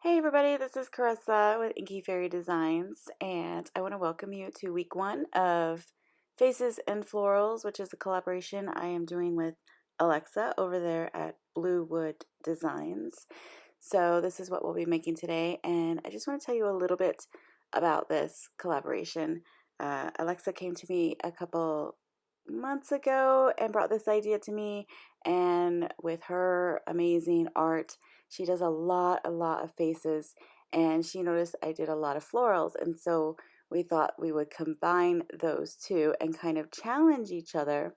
Hey everybody, this is Carissa with Inky Fairy Designs, and I want to welcome you to week one of Faces and Florals, which is a collaboration I am doing with Alexa over there at Bluewood Designs. So this is what we'll be making today, and I just want to tell you a little bit about this collaboration. Alexa came to me a couple months ago and brought this idea to me, and with her amazing art, she does a lot of faces, and she noticed I did a lot of florals, and so we thought we would combine those two and kind of challenge each other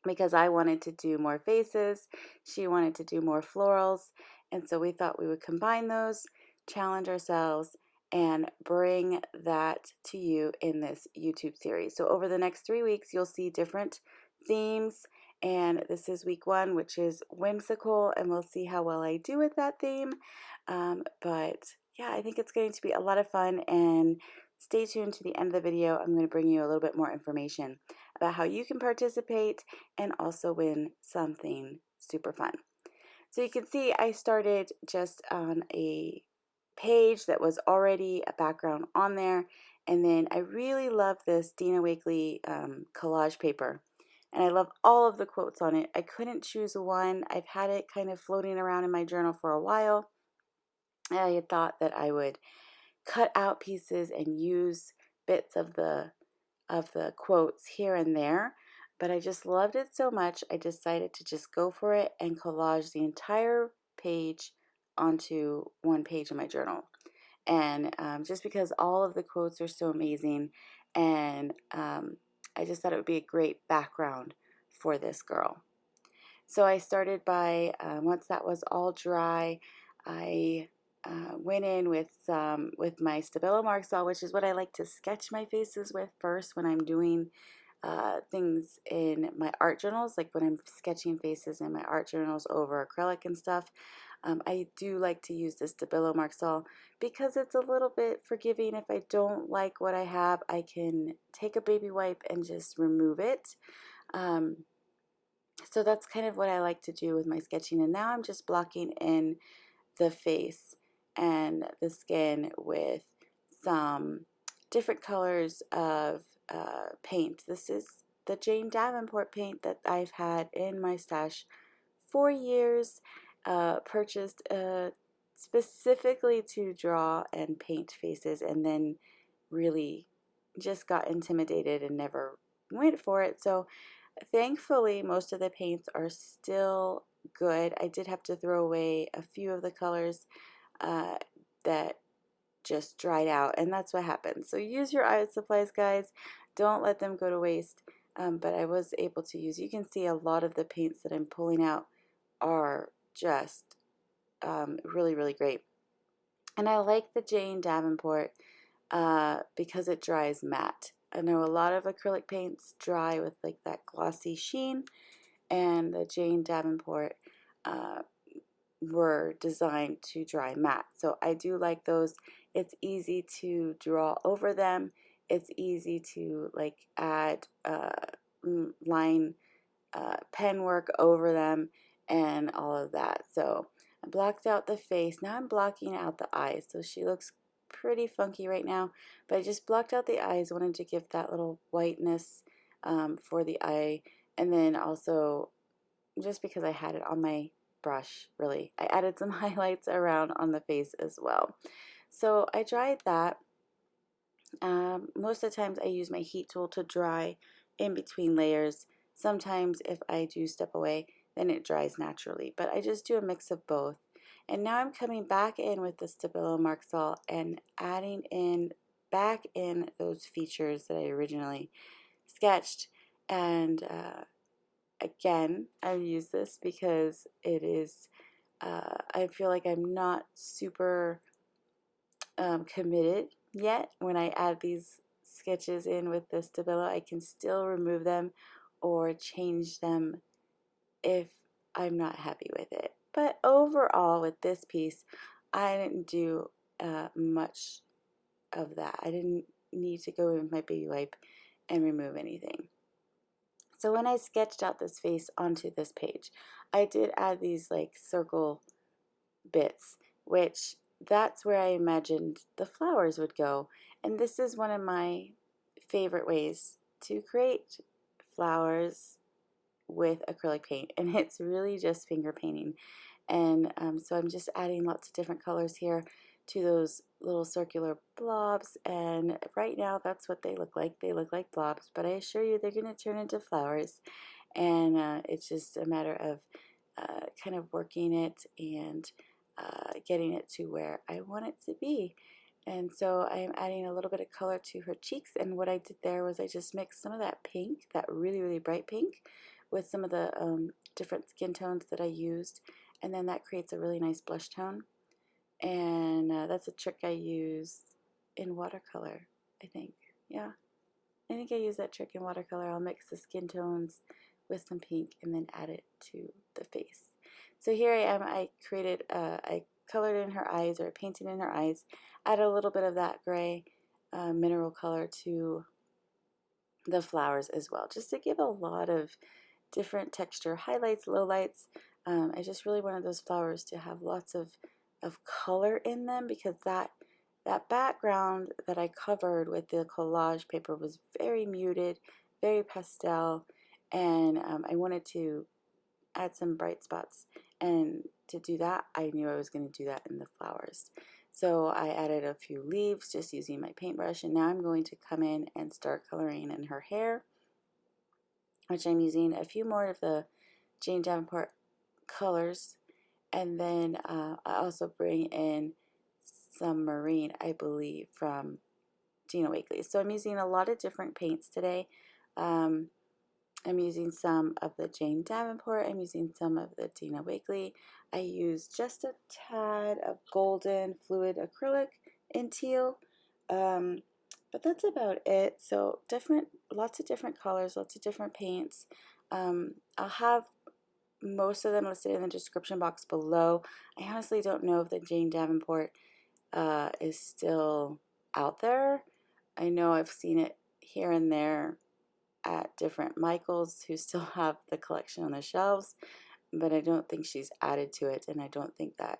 because I wanted to do more faces, she wanted to do more florals, and so we thought we would combine those, challenge ourselves, and bring that to you in this YouTube series. So over the next 3 weeks, you'll see different themes, and this is week one, which is whimsical, and we'll see how well I do with that theme. But yeah, I think it's going to be a lot of fun, and stay tuned to the end of the video. I'm going to bring you a little bit more information about how you can participate and also win something super fun. So you can see I started just on a page that was already a background on there, and then I really love this Dina Wakley collage paper, and I love all of the quotes on it. I couldn't choose one. I've had it kind of floating around in my journal for a while, and I had thought that I would cut out pieces and use bits of the quotes here and there, but I just loved it so much I decided to just go for it and collage the entire page onto one page in my journal. And just because all of the quotes are so amazing, and I just thought it would be a great background for this girl. So I started by, once that was all dry, I went in with my Stabilo Marxol, which is what I like to sketch my faces with first when I'm doing things in my art journals, like when I'm sketching faces in my art journals over acrylic and stuff. I do like to use this Stabilo Marxol because it's a little bit forgiving. If I don't like what I have, I can take a baby wipe and just remove it. So that's kind of what I like to do with my sketching, and now I'm just blocking in the face and the skin with some different colors of paint. This is the Jane Davenport paint that I've had in my stash for years, purchased specifically to draw and paint faces, and then really just got intimidated and never went for it. So thankfully, most of the paints are still good. I did have to throw away a few of the colors uh, that just dried out, and that's what happens. So use your art supplies, guys. Don't let them go to waste. But I was able to use, you can see a lot of the paints that I'm pulling out are just really great. And I like the Jane Davenport because it dries matte. I know a lot of acrylic paints dry with like that glossy sheen, and the Jane Davenport uh, were designed to dry matte. So I do like those. It's easy to draw over them. It's easy to like add line pen work over them and all of that. So I blocked out the face. Now I'm blocking out the eyes. So she looks pretty funky right now, but I just blocked out the eyes. Wanted to give that little whiteness for the eye, and then also just because I had it on my brush, really, I added some highlights around on the face as well. So I dried that. Most of the times I use my heat tool to dry in between layers. Sometimes if I do step away, then it dries naturally, but I just do a mix of both. And now I'm coming back in with the Stabilo Marxol and adding in back in those features that I originally sketched. And again, I use this because it is, I feel like I'm not super committed yet. When I add these sketches in with the Stabilo, I can still remove them or change them if I'm not happy with it. But overall, with this piece, I didn't do much of that. I didn't need to go in with my baby wipe and remove anything. So when I sketched out this face onto this page, I did add these like circle bits, which that's where I imagined the flowers would go. And this is one of my favorite ways to create flowers with acrylic paint, and it's really just finger painting. And so I'm just adding lots of different colors here to those little circular blobs, and right now that's what they look like. They look like blobs, but I assure you they're going to turn into flowers, and it's just a matter of kind of working it and getting it to where I want it to be. And so I'm adding a little bit of color to her cheeks, and what I did there was I just mixed some of that pink, that really, really bright pink, with some of the different skin tones that I used, and then that creates a really nice blush tone. And that's a trick I use in watercolor, I think. Yeah, I think I use that trick in watercolor. I'll mix the skin tones with some pink and then add it to the face. So here I am. I colored in her eyes, or painted in her eyes, add a little bit of that gray mineral color to the flowers as well, just to give a lot of different texture highlights, lowlights. I just really wanted those flowers to have lots of color in them, because that background that I covered with the collage paper was very muted, very pastel, and I wanted to add some bright spots. And to do that, I knew I was going to do that in the flowers. So I added a few leaves just using my paintbrush, and now I'm going to come in and start coloring in her hair, which I'm using a few more of the Jane Davenport colors. And then I also bring in some marine, I believe, from Dina Wakley. So I'm using a lot of different paints today. Um, I'm using some of the Jane Davenport. I'm using some of the Dina Wakley. I use just a tad of golden fluid acrylic in teal. Um, but that's about it. So lots of different colors, lots of different paints. I'll have most of them listed in the description box below. I honestly don't know if the Jane Davenport is still out there. I know I've seen it here and there at different Michaels who still have the collection on the shelves, but I don't think she's added to it, and I don't think that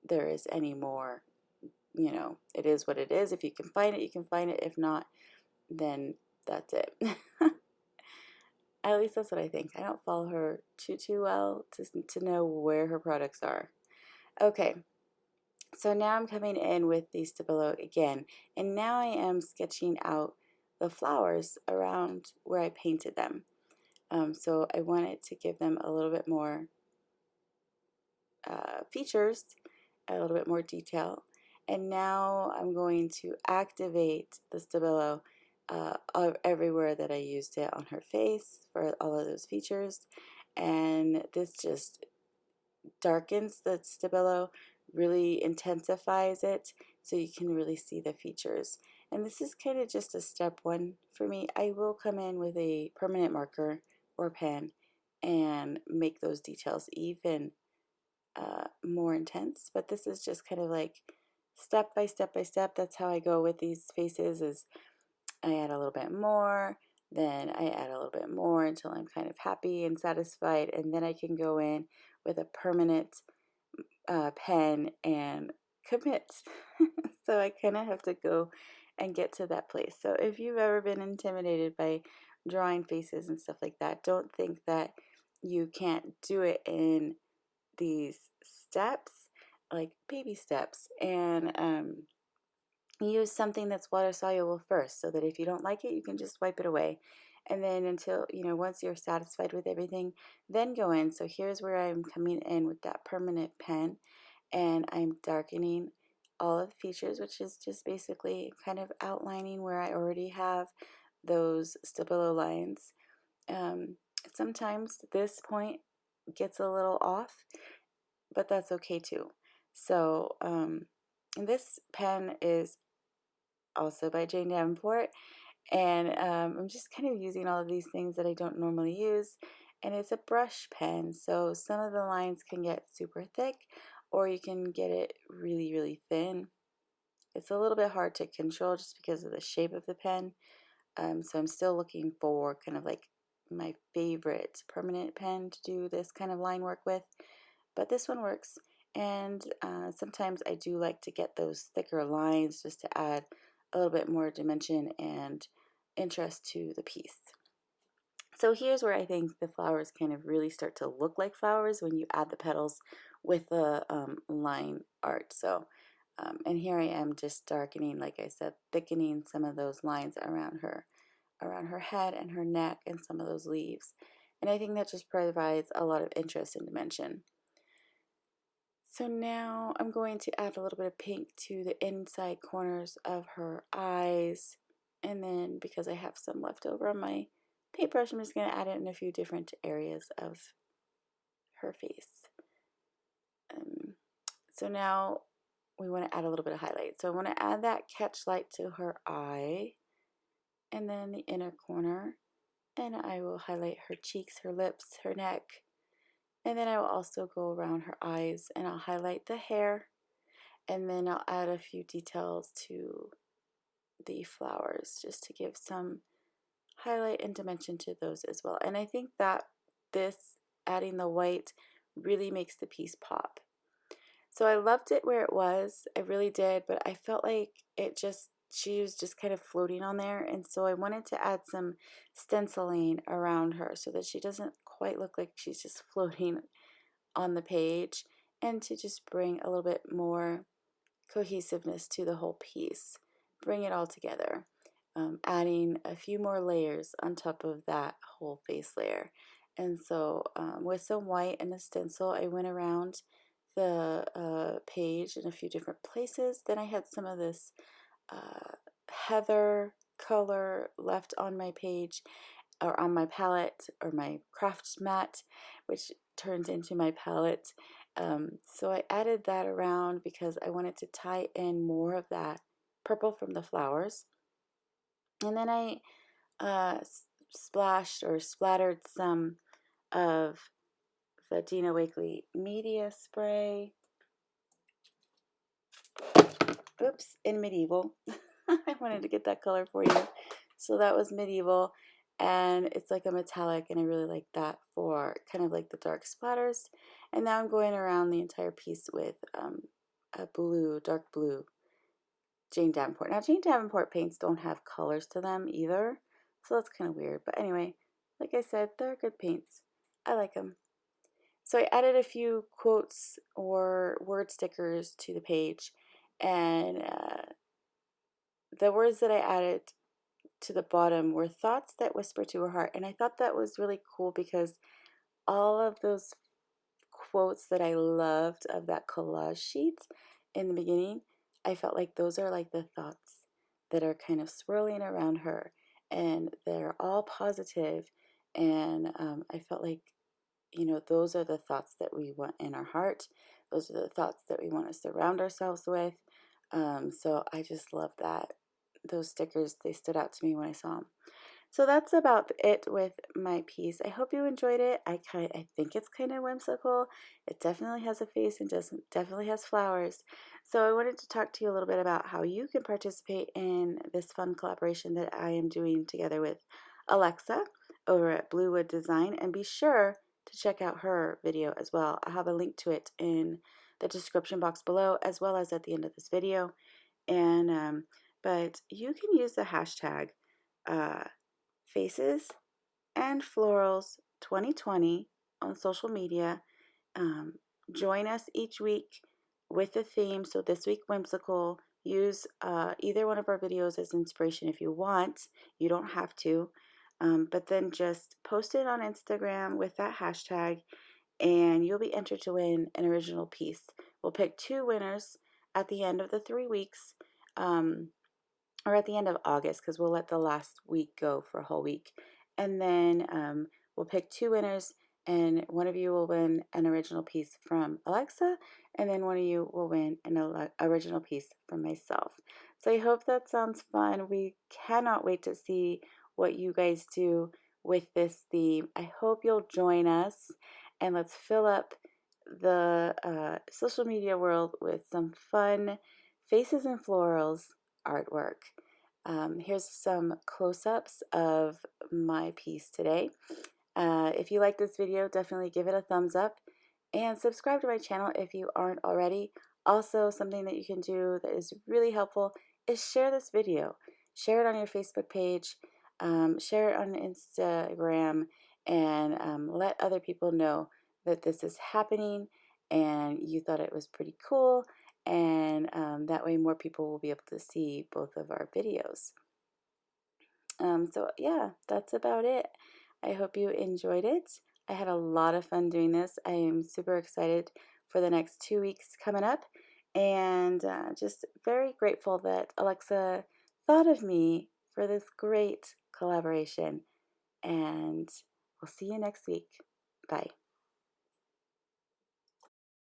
there is any more. You know, it is what it is. If you can find it, you can find it. If not, then that's it. At least that's what I think. I don't follow her too well to know where her products are. Okay, so now I'm coming in with the Stabilo again, and now I am sketching out the flowers around where I painted them. So I wanted to give them a little bit more features, a little bit more detail. And now I'm going to activate the Stabilo everywhere that I used it on her face for all of those features. And this just darkens the Stabilo, really intensifies it, so you can really see the features. And this is kind of just a step one for me. I will come in with a permanent marker or pen and make those details even more intense, but this is just kind of like step by step by step. That's how I go with these faces, is I add a little bit more, then I add a little bit more until I'm kind of happy and satisfied, and then I can go in with a permanent pen and commit. So I kind of have to go and get to that place. So if you've ever been intimidated by drawing faces and stuff like that, don't think that you can't do it in these steps, like baby steps, and use something that's water soluble first, so that if you don't like it, you can just wipe it away. And then until, once you're satisfied with everything, then go in. So here's where I'm coming in with that permanent pen, and I'm darkening all of the features, which is just basically kind of outlining where I already have those Stabilo lines. Sometimes this point gets a little off, but that's okay too. So this pen is also by Jane Davenport, and I'm just kind of using all of these things that I don't normally use, and it's a brush pen, so some of the lines can get super thick, or you can get it really, really thin. It's a little bit hard to control just because of the shape of the pen, so I'm still looking for kind of like my favorite permanent pen to do this kind of line work with. But this one works, and sometimes I do like to get those thicker lines just to add a little bit more dimension and interest to the piece. So here's where I think the flowers kind of really start to look like flowers when you add the petals with the line art. So, and here I am just darkening, like I said, thickening some of those lines around her head and her neck and some of those leaves. And I think that just provides a lot of interest and dimension. So now I'm going to add a little bit of pink to the inside corners of her eyes. And then because I have some left over on my paintbrush, I'm just going to add it in a few different areas of her face. So now we want to add a little bit of highlight. So I want to add that catch light to her eye and then the inner corner. And I will highlight her cheeks, her lips, her neck. And then I will also go around her eyes and I'll highlight the hair. And then I'll add a few details to the flowers just to give some highlight and dimension to those as well. And I think that this, adding the white, really makes the piece pop. So I loved it where it was, I really did, but I felt like she was just kind of floating on there, and so I wanted to add some stenciling around her so that she doesn't quite look like she's just floating on the page, and to just bring a little bit more cohesiveness to the whole piece, bring it all together, adding a few more layers on top of that whole face layer. And so with some white and a stencil, I went around the page in a few different places. Then I had some of this heather color left on my page or on my palette or my craft mat, which turns into my palette. So I added that around because I wanted to tie in more of that purple from the flowers. And then I splashed or splattered some of the Dina Wakley media spray. Oops, in Medieval. I wanted to get that color for you. So that was Medieval, and it's like a metallic, and I really like that for kind of like the dark splatters. And now I'm going around the entire piece with a blue, dark blue Jane Davenport. Now Jane Davenport paints don't have colors to them either, so that's kind of weird. But anyway, like I said, they're good paints. I like them. So I added a few quotes or word stickers to the page, and the words that I added to the bottom were thoughts that whisper to her heart. And I thought that was really cool because all of those quotes that I loved of that collage sheet in the beginning, I felt like those are like the thoughts that are kind of swirling around her, and they're all positive. And I felt like, you know, those are the thoughts that we want in our heart. Those are the thoughts that we want to surround ourselves with. So I just love that. Those stickers, they stood out to me when I saw them. So that's about it with my piece. I hope you enjoyed it. I think it's kind of whimsical. It definitely has a face and definitely has flowers. So I wanted to talk to you a little bit about how you can participate in this fun collaboration that I am doing together with Alexa over at Bluewood Design. And be sure to check out her video as well. I have a link to it in the description box below, as well as at the end of this video. And but you can use the hashtag faces and florals 2020 on social media. Join us each week with a theme. So this week, whimsical. Use either one of our videos as inspiration if you want. You don't have to. But then just post it on Instagram with that hashtag, and you'll be entered to win an original piece. We'll pick 2 winners at the end of the 3 weeks, or at the end of August, because we'll let the last week go for a whole week. And then we'll pick 2 winners, and one of you will win an original piece from Alexa, and then one of you will win an original piece from myself. So I hope that sounds fun. We cannot wait to see what you guys do with this theme. I hope you'll join us, and let's fill up the social media world with some fun faces and florals artwork. Here's some close-ups of my piece today. If you like this video, definitely give it a thumbs up. And subscribe to my channel if you aren't already. Also, something that you can do that is really helpful is share this video. Share it on your Facebook page, share it on Instagram, and let other people know that this is happening and you thought it was pretty cool. And that way more people will be able to see both of our videos. So yeah, that's about it. I hope you enjoyed it. I had a lot of fun doing this. I am super excited for the next 2 weeks coming up, and just very grateful that Alexa thought of me for this great collaboration. And we'll see you next week. Bye.